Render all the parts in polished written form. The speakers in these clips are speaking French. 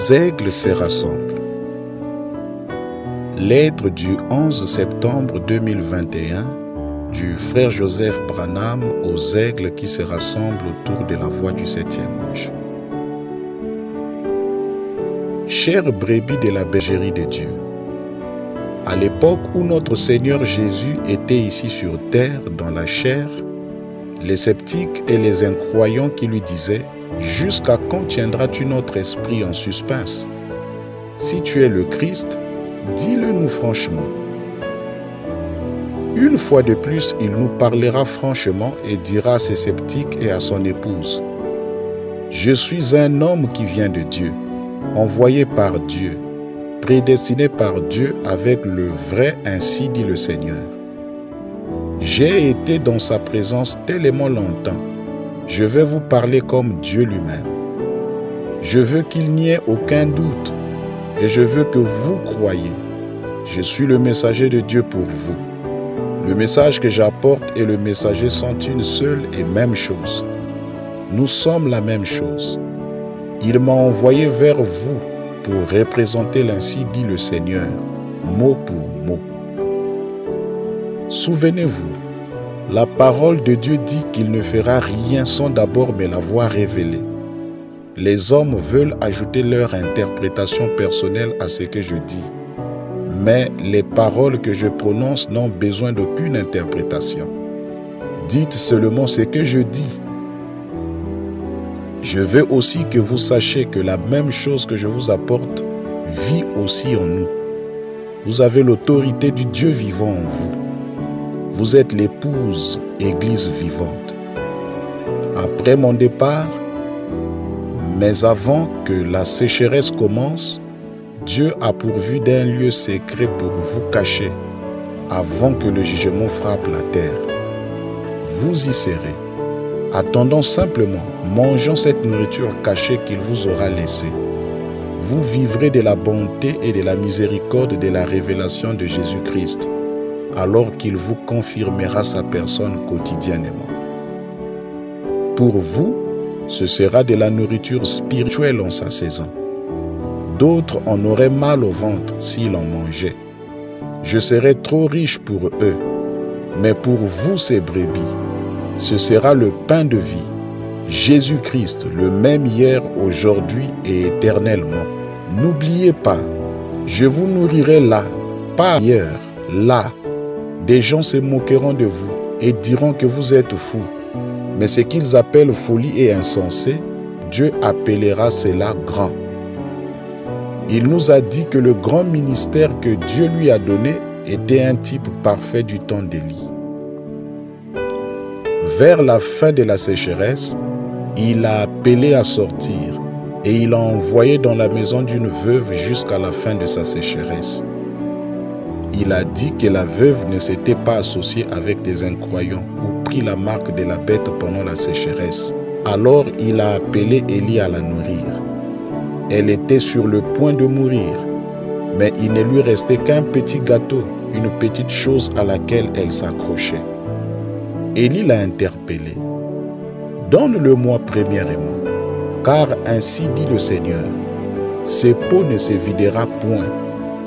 Les aigles se rassemblent. Lettre du 11 septembre 2021 du frère Joseph Branham aux aigles qui se rassemblent autour de la voie du 7e ange. Chères brebis de la bergerie de Dieu, à l'époque où notre Seigneur Jésus était ici sur terre dans la chair, les sceptiques et les incroyants qui lui disaient « Jusqu'à quand tiendras-tu notre esprit en suspense? Si tu es le Christ, dis-le-nous franchement. » Une fois de plus, il nous parlera franchement et dira à ses sceptiques et à son épouse « Je suis un homme qui vient de Dieu, envoyé par Dieu, prédestiné par Dieu avec le vrai, ainsi dit le Seigneur. J'ai été dans sa présence tellement longtemps. Je vais vous parler comme Dieu lui-même. Je veux qu'il n'y ait aucun doute et je veux que vous croyiez. Je suis le messager de Dieu pour vous. Le message que j'apporte et le messager sont une seule et même chose. Nous sommes la même chose. Il m'a envoyé vers vous pour représenter l'ainsi dit le Seigneur, mot pour mot. Souvenez-vous, la parole de Dieu dit qu'il ne fera rien sans d'abord me l'avoir révélé. Les hommes veulent ajouter leur interprétation personnelle à ce que je dis. Mais les paroles que je prononce n'ont besoin d'aucune interprétation. Dites seulement ce que je dis. Je veux aussi que vous sachiez que la même chose que je vous apporte vit aussi en nous. Vous avez l'autorité du Dieu vivant en vous. Vous êtes l'épouse, Église vivante. Après mon départ, mais avant que la sécheresse commence, Dieu a pourvu d'un lieu secret pour vous cacher, avant que le jugement frappe la terre. Vous y serez. Attendons simplement, mangeons cette nourriture cachée qu'il vous aura laissée. Vous vivrez de la bonté et de la miséricorde de la révélation de Jésus-Christ, alors qu'il vous confirmera sa personne quotidiennement. Pour vous, ce sera de la nourriture spirituelle en sa saison. D'autres en auraient mal au ventre s'ils en mangeaient. Je serai trop riche pour eux, mais pour vous ces brebis, ce sera le pain de vie, Jésus-Christ, le même hier, aujourd'hui et éternellement. N'oubliez pas, je vous nourrirai là, pas ailleurs, là. Des gens se moqueront de vous et diront que vous êtes fous. Mais ce qu'ils appellent folie et insensé, Dieu appellera cela grand. Il nous a dit que le grand ministère que Dieu lui a donné était un type parfait du temps d'Élie. Vers la fin de la sécheresse, il a appelé à sortir et il a envoyé dans la maison d'une veuve jusqu'à la fin de sa sécheresse. Il a dit que la veuve ne s'était pas associée avec des incroyants ou pris la marque de la bête pendant la sécheresse. Alors il a appelé Élie à la nourrir. Elle était sur le point de mourir, mais il ne lui restait qu'un petit gâteau, une petite chose à laquelle elle s'accrochait. Élie l'a interpellé. « Donne-le-moi premièrement, car ainsi dit le Seigneur, ses pots ne se videra point,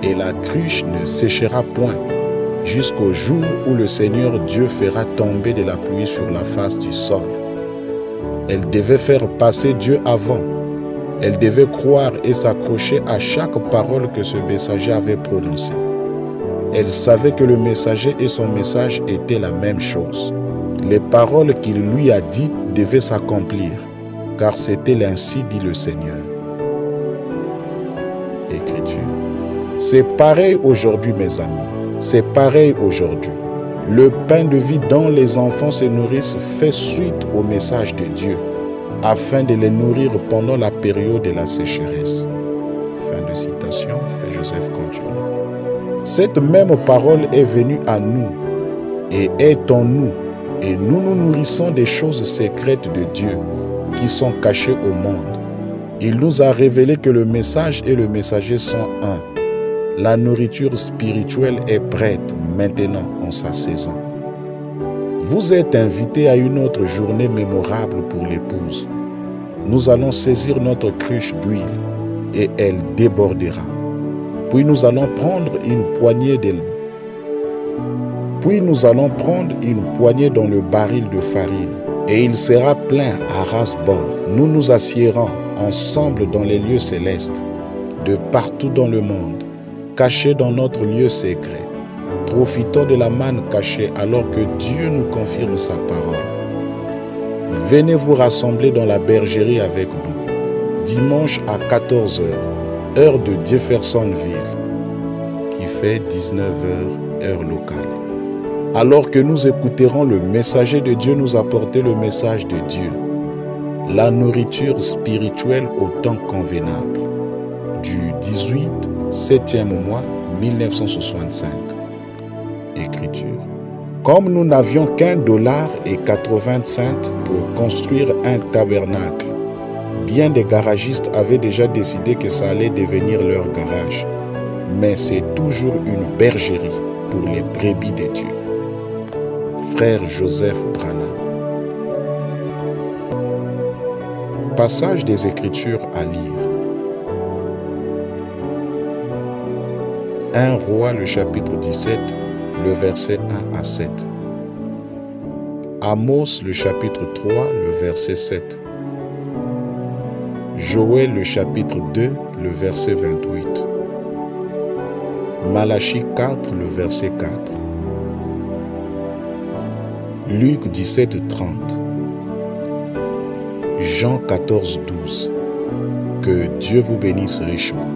et la cruche ne séchera point, jusqu'au jour où le Seigneur Dieu fera tomber de la pluie sur la face du sol. » Elle devait faire passer Dieu avant. Elle devait croire et s'accrocher à chaque parole que ce messager avait prononcée. Elle savait que le messager et son message étaient la même chose. Les paroles qu'il lui a dites devaient s'accomplir, car c'était l'ainsi dit le Seigneur. Écriture. C'est pareil aujourd'hui, mes amis. C'est pareil aujourd'hui. Le pain de vie dont les enfants se nourrissent fait suite au message de Dieu, afin de les nourrir pendant la période de la sécheresse. Fin de citation, Frère Joseph continue. Cette même parole est venue à nous et est en nous, et nous nous nourrissons des choses secrètes de Dieu qui sont cachées au monde. Il nous a révélé que le message et le messager sont un. La nourriture spirituelle est prête maintenant en sa saison. Vous êtes invités à une autre journée mémorable pour l'épouse. Nous allons saisir notre cruche d'huile et elle débordera. Puis nous allons prendre une poignée dans le baril de farine, et il sera plein à ras-bord. Nous nous assiérons ensemble dans les lieux célestes, de partout dans le monde, cachés dans notre lieu secret. Profitons de la manne cachée alors que Dieu nous confirme sa parole. Venez vous rassembler dans la bergerie avec nous, dimanche à 14 h, heure de Jeffersonville, qui fait 19 h, heure locale. Alors que nous écouterons le messager de Dieu nous apporter le message de Dieu, la nourriture spirituelle au temps convenable, du 18, 7e mois, 1965. Écriture. Comme nous n'avions qu'$1,80 pour construire un tabernacle, bien des garagistes avaient déjà décidé que ça allait devenir leur garage. Mais c'est toujours une bergerie pour les brebis de Dieu. Frère Joseph Branham. Passage des Écritures à lire. 1 Roi, le chapitre 17, le verset 1 à 7. Amos, le chapitre 3, le verset 7. Joël, le chapitre 2, le verset 28. Malachie 4, le verset 4. Luc 17, 30. Jean 14, 12. Que Dieu vous bénisse richement.